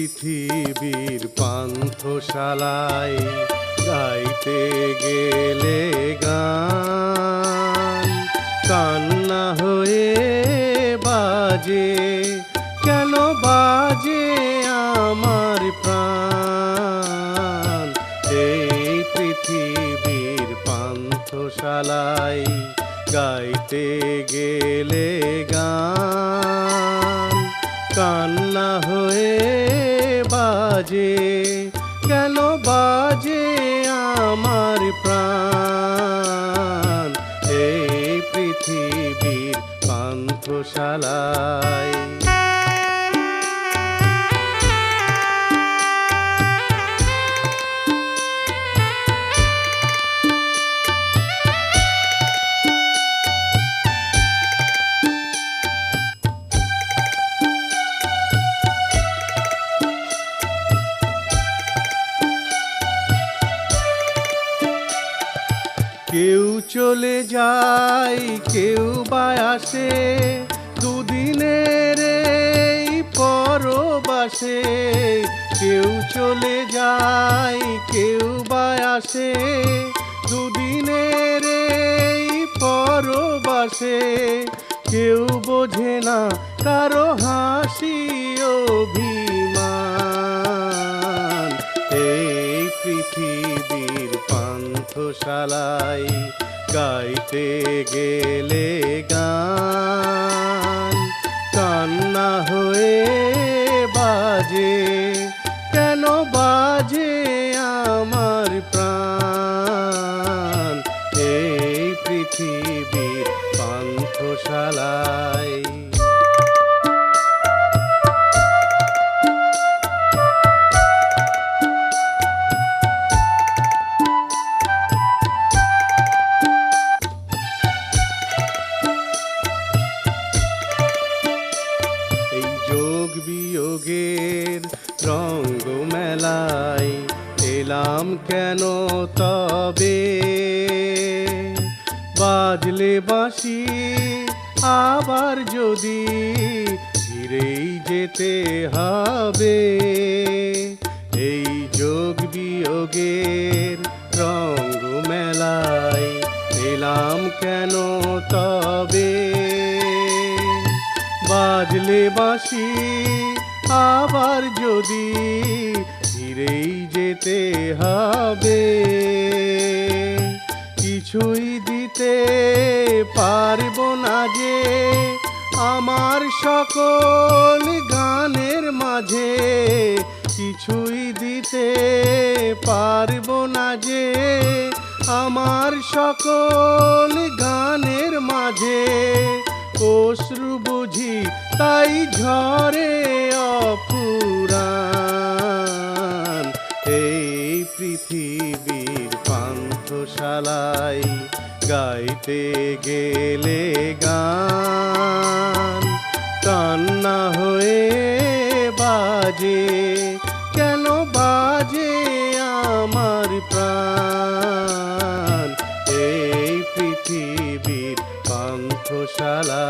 পৃথিবীর পান্থশালায় গাইতে গেলে গান কান্না হয়ে বাজে, কেন বাজে আমার প্রাণ। এই পৃথিবীর পান্থশালায় গাইতে গেলে গান কান্না হয়ে বাজে, কেন বাজে আমার প্রাণ। এই পৃথিবীর পান্থশালায় কেউ চলে যায়, কেউ বা আসে, দুদিনের এই পরবাসে। কেউ চলে যায়, কেউ বা আসে, দুদিনের এই পরবাসে। কেউ বোঝে না কারো হাসি অভিমান। এই পৃথিবীর পান্থশালায় গাইতে গেলে গান কান্না হয়ে বাজে, কেন বাজে আমার প্রাণ। এই পৃথিবীর পান্থশালায় যোগ বিয়োগের রঙ্গ মেলায় এলাম কেন তবে। বাজলে বাঁশি আবার যদি ফিরেই যেতে হবে। এই যোগ বিয়োগের রঙ্গ মেলায় এলাম কেন তবে। বাজলে বাঁশি আবার যদি ফিরেই যেতে হবে। কিছুই দিতে পারবো না যে আমার সকল গানের মাঝে। কিছুই দিতে পারবো না যে আমার সকল গানের মাঝে। অশ্রু বুঝি তাই ঝরে অফুরান। এই পৃথিবীর পান্থশালায় গাইতে গেলে গান কান্না হয়ে বাজে, কেন বাজে আমার প্রাণ। এই পৃথিবীর পান্থশালা।